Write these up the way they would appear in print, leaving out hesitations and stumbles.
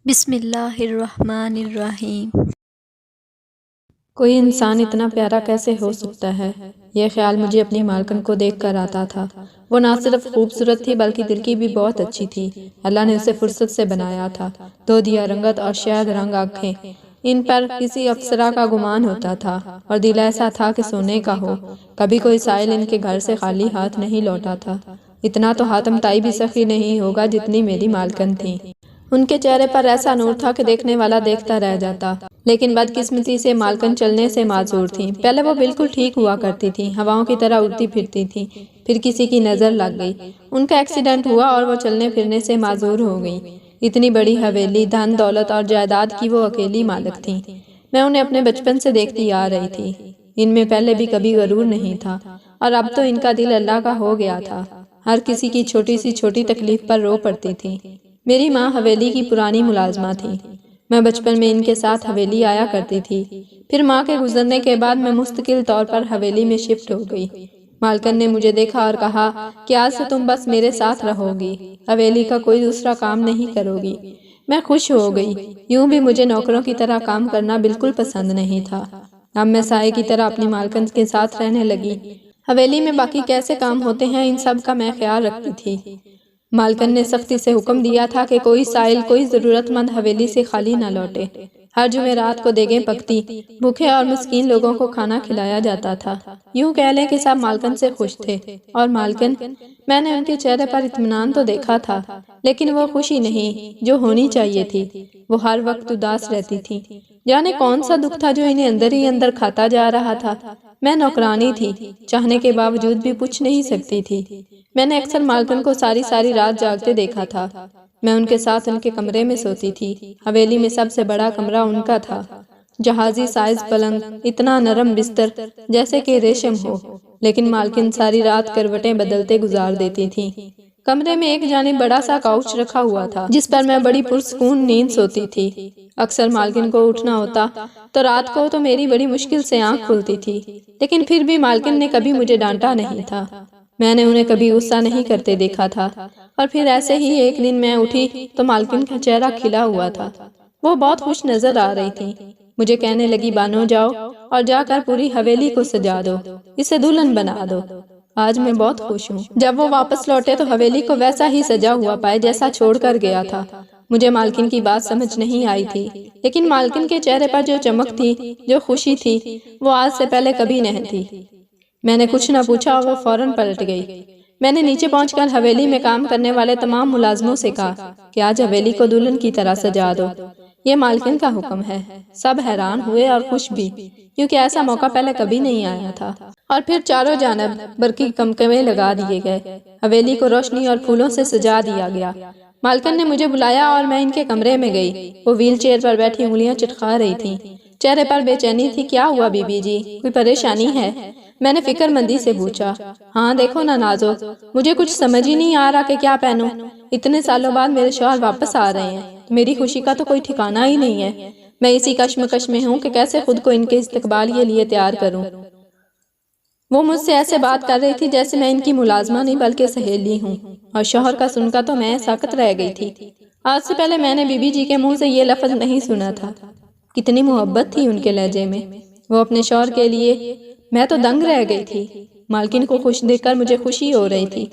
بسم اللہ الرحمن الرحیم۔ کوئی انسان اتنا پیارا کیسے ہو سکتا ہے؟ یہ خیال مجھے اپنی مالکن کو دیکھ کر آتا تھا۔ وہ نہ صرف خوبصورت تھی بلکہ دل کی بھی بہت اچھی تھی۔ اللہ نے اسے فرصت سے بنایا تھا۔ دودیا رنگت اور شہد رنگ آنکھیں، ان پر کسی افسرہ کا گمان ہوتا تھا اور دل ایسا تھا کہ سونے کا ہو۔ کبھی کوئی سائل ان کے گھر سے خالی ہاتھ نہیں لوٹا تھا۔ اتنا تو حاتم طائی بھی سخی نہیں ہوگا جتنی میری مالکن تھی۔ ان کے چہرے پر ایسا نور تھا کہ دیکھنے والا دیکھتا رہ جاتا، لیکن بدقسمتی سے مالکن چلنے سے معذور تھیں۔ پہلے وہ بالکل ٹھیک ہوا کرتی تھیں، ہواؤں کی طرح اڑتی پھرتی تھیں، پھر کسی کی نظر لگ گئی، ان کا ایکسیڈنٹ ہوا اور وہ چلنے پھرنے سے معذور ہو گئی۔ اتنی بڑی حویلی، دھن دولت اور جائیداد کی وہ اکیلی مالک تھیں۔ میں انہیں اپنے بچپن سے دیکھتی آ رہی تھی۔ ان میں پہلے بھی کبھی غرور نہیں تھا، اور اب تو ان کا دل اللہ کا ہو گیا تھا۔ ہر کسی کی چھوٹی سی چھوٹی تکلیف پر رو پڑتی تھی۔ میری ماں حویلی کی پرانی ملازمہ تھی۔ میں بچپن میں ان کے ساتھ حویلی آیا کرتی تھی۔ پھر ماں کے گزرنے کے بعد میں مستقل طور پر حویلی میں شفٹ ہو گئی۔ مالکن نے مجھے دیکھا اور کہا کہ آج سے تم بس میرے ساتھ رہو گی، حویلی کا کوئی دوسرا کام نہیں کرو گی۔ میں خوش ہو گئی۔ یوں بھی مجھے نوکروں کی طرح کام کرنا بالکل پسند نہیں تھا۔ اب میں سائے کی طرح اپنی مالکن کے ساتھ رہنے لگی۔ حویلی میں باقی کیسے کام ہوتے ہیں ان سب کا میں خیال رکھتی تھی۔ مالکن نے سختی سے حکم دیا تھا کہ کوئی سائل، کوئی ضرورت مند حویلی سے خالی نہ لوٹے۔ ہر جمعرات کو دیگیں پکتی، بھوکے اور مسکین لوگوں کو کھانا کھلایا جاتا تھا۔ یوں کہہ لیں کہ سب مالکن سے خوش تھے۔ اور مالکن، میں نے ان کے چہرے پر اطمینان تو دیکھا تھا، لیکن وہ خوشی نہیں جو ہونی چاہیے تھی۔ وہ ہر وقت اداس رہتی تھی۔ جانے کون سا دکھ تھا جو انہیں اندر ہی اندر کھاتا جا رہا تھا۔ میں نوکرانی تھی، چاہنے کے باوجود بھی پوچھ نہیں سکتی تھی۔ میں نے اکثر مالکن کو ساری رات جاگتے دیکھا تھا۔ میں ان کے ساتھ ان کے کمرے میں سوتی تھی۔ حویلی میں سب سے بڑا کمرہ ان کا تھا۔ جہازی سائز پلنگ، اتنا نرم بستر جیسے کہ ریشم ہو، لیکن مالکن ساری رات کروٹیں بدلتے گزار دیتی تھی۔ کمرے میں ایک جانب بڑا سا کاؤچ رکھا ہوا تھا جس پر میں بڑی پرسکون نیند سوتی تھی۔ اکثر مالکن کو اٹھنا ہوتا تو رات کو تو میری بڑی مشکل سے آنکھ کھلتی تھی، لیکن پھر بھی مالکن نے کبھی مجھے ڈانٹا نہیں تھا۔ میں نے انہیں کبھی غصہ نہیں کرتے دیکھا تھا۔ اور پھر ایسے ہی ایک دن میں اٹھی تو مالکن کا چہرہ کھلا ہوا تھا۔ وہ بہت خوش نظر آ رہی تھی۔ مجھے کہنے لگی، بانو جاؤ اور جا کر پوری حویلی کو سجا دو، اسے دلہن بنا دو۔ آج میں بہت خوش ہوں۔ جب وہ واپس لوٹے تو حویلی کو ویسا ہی سجا ہوا پائے جیسا چھوڑ کر گیا تھا۔ مجھے مالکن کی بات سمجھ نہیں آئی تھی، لیکن مالکن کے چہرے پر جو چمک تھی، جو خوشی تھی، وہ آج سے پہلے کبھی نہیں تھی۔ میں نے کچھ نہ پوچھا اور وہ فوراً پلٹ گئی۔ میں نے نیچے پہنچ کر حویلی میں کام کرنے والے تمام ملازموں سے کہا کہ آج حویلی کو دلہن کی طرح سجا دو، یہ مالکن کا حکم ہے۔ سب حیران ہوئے اور خوش بھی، کیونکہ ایسا موقع پہلے کبھی نہیں آیا تھا۔ اور پھر چاروں جانب برقی کمکمے لگا دیے گئے، حویلی کو روشنی اور پھولوں سے سجا دیا گیا۔ مالکن نے مجھے بلایا اور میں ان کے کمرے میں گئی۔ وہ ویل چیئر پر بیٹھی انگلیاں چٹکا رہی تھیں، چہرے پر بے چینی تھی۔ کیا ہوا بی بی جی، کوئی پریشانی ہے؟ میں نے فکر مندی سے پوچھا۔ ہاں دیکھو نا نازو، مجھے کچھ سمجھ ہی نہیں آ رہا کہ کیا پہنوں۔ اتنے سالوں بعد میرے شوہر واپس آ رہے ہیں، میری خوشی کا تو کوئی ٹھکانہ ہی نہیں ہے۔ میں اسی کشمکش میں ہوں کہ کیسے خود کو ان کے استقبال کے لیے تیار کروں۔ وہ مجھ سے ایسے بات کر رہی تھی جیسے میں ان کی ملازمہ نہیں بلکہ سہیلی ہوں، اور شوہر کا سن کر تو میں ساکت رہ گئی تھی۔ آج سے پہلے میں نے بی بی جی کے منہ سے یہ لفظ نہیں سنا تھا۔ کتنی محبت تھی ان کے لہجے میں، وہ اپنے شوہر کے لیے۔ میں تو دنگ رہ گئی تھی۔ مالکن کو خوش دیکھ کر مجھے خوشی ہو رہی تھی۔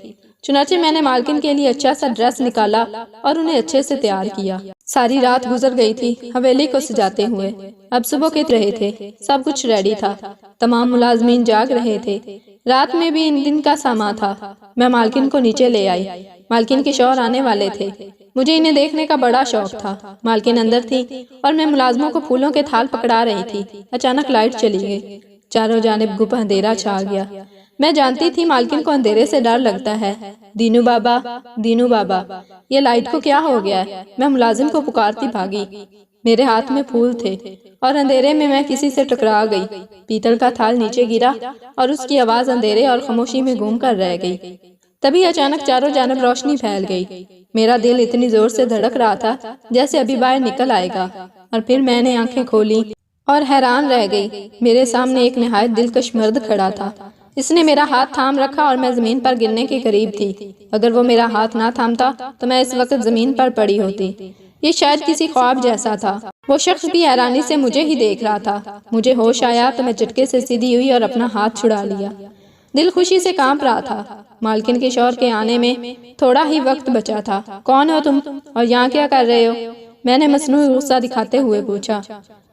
چنانچہ میں نے مالکن کے لیے اچھا سا ڈریس نکالا اور انہیں اچھے سے تیار کیا۔ ساری رات گزر گئی تھی حویلی کو سجاتے ہوئے۔ اب صبح کے رہے تھے، سب کچھ ریڈی تھا، تمام ملازمین جاگ رہے تھے۔ رات میں بھی ان دن کا ساما تھا۔ میں مالکن کو نیچے لے آئی۔ مالکن کے شوہر آنے والے تھے۔ مجھے انہیں دیکھنے کا بڑا شوق تھا۔ مالکن اندر تھی اور میں ملازموں کو پھولوں کے تھال پکڑا رہی تھی۔ اچانک لائٹ چلی گئی، چاروں جانب گپ اندھیرا چھا گیا۔ میں جانتی تھی مالکن کو اندھیرے سے ڈر لگتا ہے۔ دینو بابا، دینو بابا، یہ لائٹ کو کیا ہو گیا ہے؟ میں ملازم کو پکارتی بھاگی۔ میرے ہاتھ میں پھول تھے اور اندھیرے میں کسی سے ٹکرا گئی۔ پیتل کا تھال نیچے گرا اور اس کی آواز اندھیرے اور خاموشی میں گھوم کر رہ گئی۔ تبھی اچانک چاروں جانب روشنی پھیل گئی۔ میرا دل اتنی زور سے دھڑک رہا تھا جیسے ابھی باہر نکل آئے گا، اور پھر میں نے آنکھیں کھولی اور حیران رہ گئی۔ میرے سامنے ایک نہایت دلکش مرد کھڑا تھا۔ اس نے میرا ہاتھ تھام رکھا اور میں زمین پر گرنے کے قریب تھی۔ اگر وہ میرا ہاتھ نہ تھامتا تو میں اس وقت زمین پر پڑی ہوتی۔ یہ شاید کسی خواب جیسا تھا۔ وہ شخص بھی حیرانی سے مجھے ہی دیکھ رہا تھا۔ مجھے ہوش آیا تو میں جھٹکے سے سیدھی ہوئی اور اپنا ہاتھ چھڑا لیا۔ دل خوشی سے کانپ رہا تھا۔ مالکن کے شوہر کے آنے میں تھوڑا ہی وقت بچا تھا۔ کون ہو تم اور یہاں کیا کر رہے ہو؟ میں نے مصنوعی غصہ دکھاتے ہوئے پوچھا۔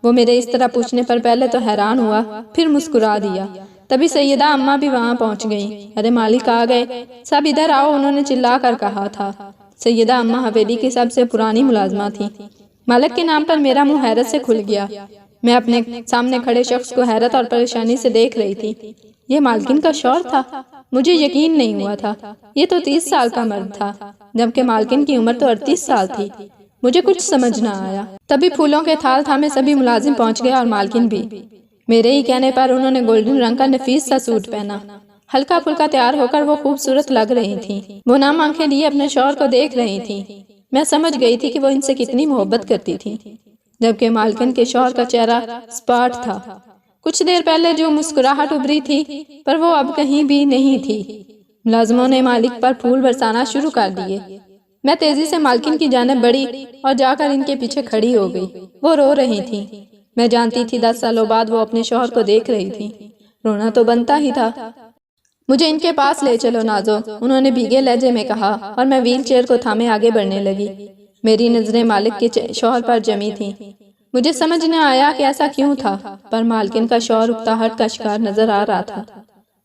وہ میرے اس طرح پوچھنے پر پہلے تو حیران ہوا، پھر مسکرا دیا۔ تبھی سیدہ اماں بھی وہاں پہنچ گئیں۔ ارے مالک آ گئے، سب ادھر آؤ، انہوں نے چلا کر کہا تھا۔ سیدہ اماں حویلی کی سب سے پرانی ملازمہ تھی۔ مالک کے نام پر میرا منہ حیرت سے کھل گیا۔ میں اپنے سامنے کھڑے شخص کو حیرت اور پریشانی سے دیکھ رہی تھی۔ یہ مالکن کا شوہر تھا؟ مجھے یقین نہیں ہوا تھا۔ یہ تو 30 سال کا مرد تھا، جبکہ مالکن کی عمر تو 38 سال تھی۔ مجھے کچھ سمجھ نہ آیا۔ تبھی پھولوں کے تھال تھامے سبھی ملازم پہنچ گئے اور مالکن بھی۔ میرے ہی کہنے پر انہوں نے گولڈن رنگ کا نفیس سا سوٹ پہنا۔ ہلکا پھلکا تیار ہو کر وہ خوبصورت لگ رہی تھیں۔ وہ نم آنکھیں لیے اپنے شوہر کو دیکھ رہی تھیں۔ میں سمجھ گئی تھی کہ وہ ان سے کتنی محبت کرتی تھی، جبکہ مالکن کے شوہر کا چہرہ سپاٹ تھا۔ کچھ دیر پہلے جو مسکراہٹ ابھری تھی پر وہ اب کہیں بھی نہیں تھی۔ ملازموں نے مالک پر پھول برسانا شروع کر دیے۔ میں تیزی سے مالکن کی جانب بڑھی اور جا کر ان کے پیچھے کھڑی ہو گئی۔ وہ رو رہی تھیں۔ میں جانتی تھی 10 سالوں بعد وہ اپنے شوہر کو دیکھ رہی تھی۔ رونا تو بنتا ہی تھا۔ مجھے ان کے پاس لے چلو نازو، انہوں نے بھیگے لہجے میں کہا، اور میں ویل چیئر کو تھامے آگے بڑھنے لگی۔ میری نظریں مالک کے شوہر پر جمی تھیں۔ مجھے سمجھ نہ آیا کہ ایسا کیوں تھا، پر مالکن کا شوہر اکتاہٹ کا شکار نظر آ رہا تھا۔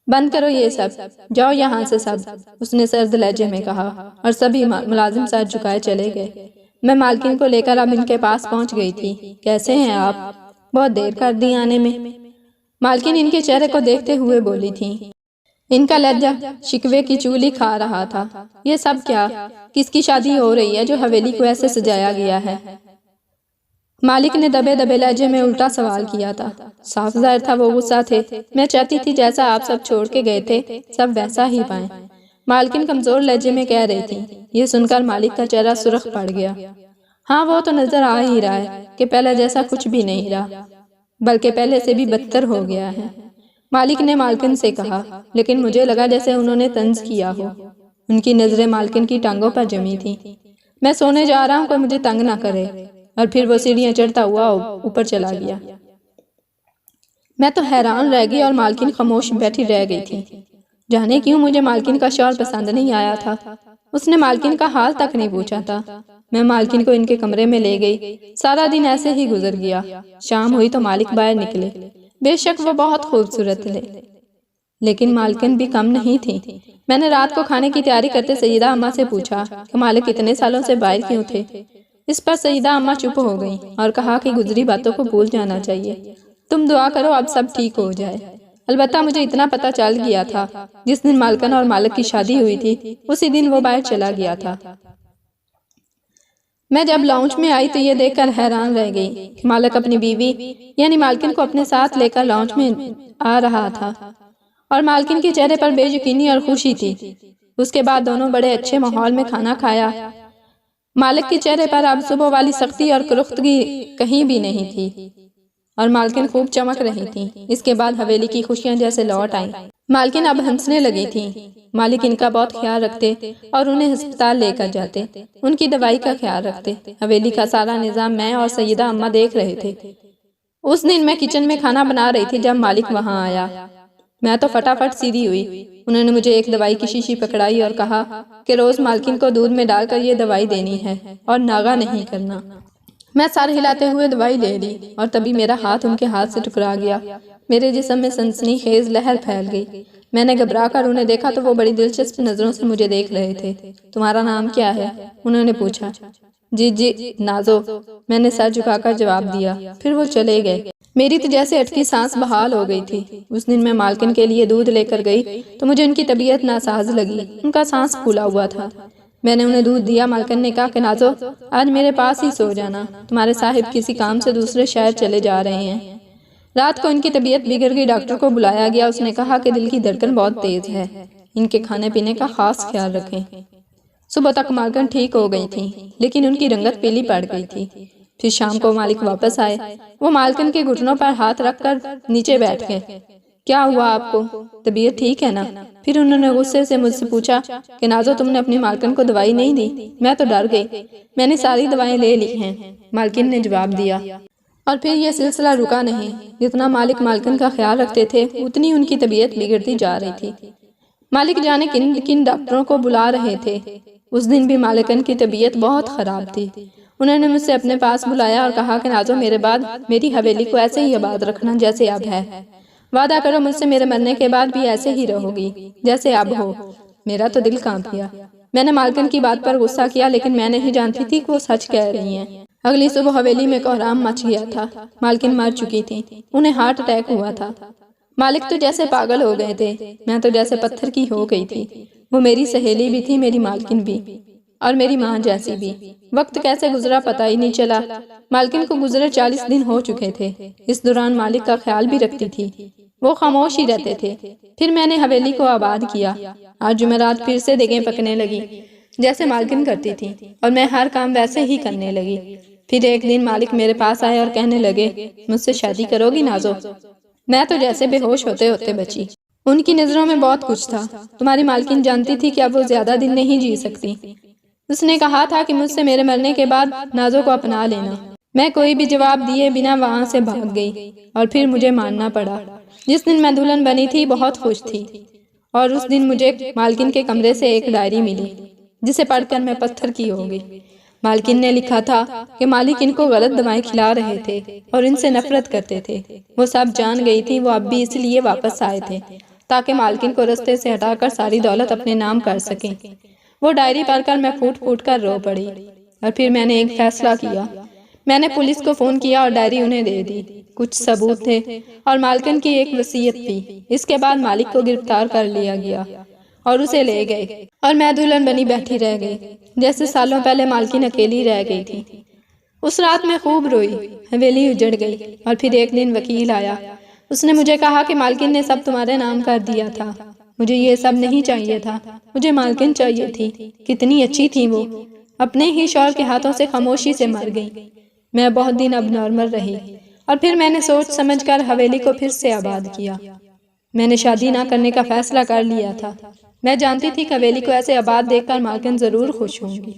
بند کرو یہ سب، جاؤ یہاں سے سب، اس نے سرد لہجے میں کہا، اور سبھی ملازم سر جھکائے چلے گئے۔ میں مالکن کو لے کر اب ان کے پاس پہنچ گئی تھی۔ کیسے ہیں آپ؟ بہت دیر کر دی آنے میں، مالکن ان کے چہرے کو دیکھتے ہوئے بولی تھی۔ ان کا لہجہ شکوے کی چولی کھا رہا تھا۔ یہ سب کیا؟ کس کی شادی ہو رہی ہے جو حویلی کو ایسے سجایا گیا ہے؟ مالک نے دبے دبے لہجے میں الٹا سوال کیا تھا۔ صاف ظاہر تھا وہ غصہ تھے۔ میں چاہتی تھی جیسا آپ سب چھوڑ کے گئے تھے سب ویسا ہی پائیں۔ مالکن کمزور لہجے میں کہہ رہی تھی۔ یہ سن کر مالک کا چہرہ سرخ پڑ گیا۔ ہاں وہ تو نظر آ ہی رہا ہے کہ پہلے جیسا کچھ بھی نہیں رہا، بلکہ پہلے سے بھی بدتر ہو گیا ہے، مالک نے مالکن سے کہا، لیکن مجھے لگا جیسے انہوں نے طنز کیا ہو۔ ان کی نظریں مالکن کی ٹانگوں پر جمی تھیں۔ میں سونے جا رہا ہوں، کوئی مجھے تنگ نہ کرے، اور پھر وہ سیڑھیاں چڑھتا ہوا اوپر چلا گیا۔ میں تو حیران رہ گئی اور مالکن خاموش بیٹھی رہ گئی تھی۔ جانے کیوں مجھے مالکن کا شوہر پسند نہیں آیا تھا۔ اس نے مالکن کا حال تک نہیں پوچھا تھا۔ میں مالکن کو ان کے کمرے میں لے گئی۔ سارا دن ایسے ہی گزر گیا۔ شام ہوئی تو مالک باہر نکلے۔ بے شک وہ بہت خوبصورت تھے، لیکن مالکن بھی کم نہیں تھی۔ میں نے رات کو کھانے کی تیاری کرتے سیدہ اماں سے پوچھا کہ مالک اتنے سالوں سے باہر کیوں تھے۔ اس پر سیدہ اماں چپ ہو گئیں اور کہا کہ گزری باتوں کو بھول جانا چاہیے۔ تم دعا کرو اب سب ٹھیک ہو جائے۔ البتہ مجھے اتنا پتہ چل گیا تھا، جس دن مالکن اور مالک کی شادی ہوئی تھی اسی دن وہ باہر چلا گیا تھا۔ میں جب لاؤنج میں آئی تو یہ دیکھ کر حیران رہ گئی کہ مالک اپنی بیوی یعنی مالکن کو اپنے ساتھ لے کر لاؤنج میں آ رہا تھا، اور مالکن کے چہرے پر بے یقینی اور خوشی تھی۔ اس کے بعد دونوں بڑے اچھے ماحول میں کھانا کھایا۔ مالک کے چہرے پر اب صبح والی سختی اور کرختگی کہیں بھی نہیں تھی، اور مالکن خوب چمک رہی تھی۔ اس کے بعد حویلی کی خوشیاں جیسے لوٹ آئیں۔ مالکن اب ہنسنے لگی تھیں۔ مالک ان کا بہت خیال رکھتے اور انہیں ہسپتال لے کر جاتے، ان کی دوائی کا خیال رکھتے۔ حویلی کا سارا نظام میں اور سیدہ اماں دیکھ رہے تھے۔ اس دن میں کچن میں کھانا بنا رہی تھی جب مالک وہاں آیا۔ میں تو فٹافٹ سیدھی ہوئی۔ انہوں نے مجھے ایک دوائی کی شیشی پکڑائی اور کہا کہ روز مالکن کو دودھ میں ڈال کر یہ دوائی دینی ہے اور ناغہ نہیں کرنا۔ میں سر ہلاتے ہوئے دوائی لے لی، اور تبھی میرا ہاتھ ان کے ہاتھ سے ٹکرا گیا۔ میرے جسم میں سنسنی خیز لہر پھیل گئی۔ میں نے گھبرا کر انہیں دیکھا تو وہ بڑی دلچسپ نظروں سے مجھے دیکھ رہے تھے۔ تمہارا نام کیا ہے؟ انہوں نے پوچھا۔ جی نازو، میں نے سر جھکا کر جواب دیا۔ پھر وہ چلے گئے۔ میری تو جیسے اٹکی سانس بحال ہو گئی تھی۔ اس دن میں مالکن کے لیے دودھ لے کر گئی تو مجھے ان کی طبیعت ناساز لگی۔ ان کا سانس پھولا ہوا تھا۔ میں نے انہیں دودھ دیا۔ مالکن نے کہا کہ نازو آج میرے پاس ہی سو جانا، تمہارے صاحب کسی کام سے دوسرے شہر چلے جا رہے ہیں۔ رات کو ان کی طبیعت بگڑ گئی۔ ڈاکٹر کو بلایا گیا۔ اس نے کہا کہ دل کی دھڑکن بہت تیز ہے، ان کے کھانے پینے کا خاص خیال رکھیں۔ صبح تک مالکن ٹھیک ہو گئی تھی، لیکن ان کی رنگت پیلی پڑ گئی تھی۔ پھر شام کو مالک واپس آئے۔ وہ مالکن کے گھٹنوں پر ہاتھ رکھ کر نیچے بیٹھ گئے۔ کیا ہوا آپ کو؟ طبیعت ٹھیک ہے نا؟ پھر انہوں نے غصے سے مجھ سے پوچھا کہ نازو تم نے اپنی مالکن کو دوائی نہیں دی؟ میں تو ڈر گئی۔ میں نے ساری دوائیں لے لی ہیں، مالکن نے جواب دیا۔ اور پھر یہ سلسلہ رکا نہیں۔ جتنا مالک مالکن کا خیال رکھتے تھے اتنی ان کی طبیعت بگڑتی جا رہی تھی۔ مالک جانے کن کن ڈاکٹروں کو بلا رہے تھے۔ اس دن بھی مالکن کی طبیعت بہت خراب تھی۔ انہوں نے مجھ سے اپنے پاس بلایا اور کہا کہ نازو میرے بعد میری حویلی کو ایسے ہی آباد رکھنا جیسے اب ہے۔ وعدہ کرو مجھ سے میرے مرنے کے بعد بھی ایسے ہی رہو گی جیسے اب ہو۔ میرا تو دل کانپ گیا۔ میں نے مالکن کی بات پر غصہ کیا، لیکن میں نہیں جانتی تھی کہ وہ سچ کہہ رہی ہیں۔ اگلی صبح حویلی میں کوہرام مچ گیا تھا۔ مالکن مر چکی تھی، انہیں ہارٹ اٹیک ہوا تھا۔ مالک تو جیسے پاگل ہو گئے تھے، میں تو جیسے پتھر کی ہو گئی تھی۔ وہ میری سہیلی بھی تھی، میری مالکن بھی، اور میری ماں جیسی بھی۔ وقت کیسے گزرا پتہ ہی نہیں چلا۔ مالکن کو گزرے 40 دن ہو چکے تھے۔ اس دوران مالک کا خیال بھی رکھتی تھی، وہ خاموش ہی رہتے تھے۔ پھر میں نے حویلی کو آباد کیا۔ آج جمعرات پھر سے دیگیں پکنے لگی جیسے مالکن کرتی تھی، اور میں ہر کام ویسے ہی کرنے لگی۔ پھر ایک دن مالک میرے پاس آئے اور کہنے لگے، مجھ سے شادی کرو گی نازو؟ میں تو جیسے بے ہوش ہوتے ہوتے بچی۔ ان کی نظروں میں بہت کچھ تھا۔ تمہاری مالکن جانتی تھی کہ اب وہ زیادہ دن نہیں جی سکتی۔ اس نے کہا تھا کہ مجھ سے میرے مرنے کے بعد نازو کو اپنا لینا۔ میں کوئی بھی جواب دیے بنا وہاں سے بھاگ گئی، اور پھر مجھے ماننا پڑا۔ جس دن میں دلہن بنی تھی بہت خوش تھی، اور اس دن مجھے مالکن کے کمرے سے ایک ڈائری ملی جسے پڑھ کر میں پتھر کی ہو گئی۔ مالکن نے لکھا تھا کہ مالک ان کو غلط دوائیں کھلا رہے تھے اور ان سے نفرت کرتے تھے۔ وہ سب جان گئی تھی، وہ اب بھی اس لیے واپس آئے تھے تاکہ مالکن کو رستے سے ہٹا کر ساری دولت اپنے نام کر سکیں۔ وہ ڈائری پڑھ کر میں پھوٹ پھوٹ کر رو پڑی، اور پھر میں نے ایک فیصلہ کیا۔ میں نے پولیس کو فون کیا اور ڈائری انہیں دے دی۔ کچھ ثبوت تھے اور مالکن کی ایک وصیت بھی۔ اس کے بعد مالک کو گرفتار کر لیا گیا اور اسے لے گئے، اور میں دلہن بنی بیٹھی رہ گئی جیسے سالوں پہلے مالکن اکیلی رہ گئی تھی۔ اس رات میں خوب روئی، حویلی اجڑ گئی، اور پھر ایک دن وکیل آیا۔ اس نے مجھے کہا کہ مالکن نے سب تمہارے نام کر دیا تھا۔ مجھے یہ سب نہیں چاہیے تھا، مجھے مالکن چاہیے تھی۔ کتنی اچھی تھی وہ، اپنے ہی شوہر کے ہاتھوں سے خاموشی سے مر گئی۔ میں بہت دن اب نارمل رہی، اور پھر میں نے سوچ سمجھ کر حویلی کو پھر سے آباد کیا۔ میں نے شادی نہ کرنے کا فیصلہ کر لیا تھا۔ میں جانتی تھی کہ حویلی کو ایسے آباد دیکھ کر مالکن ضرور خوش ہوں گی۔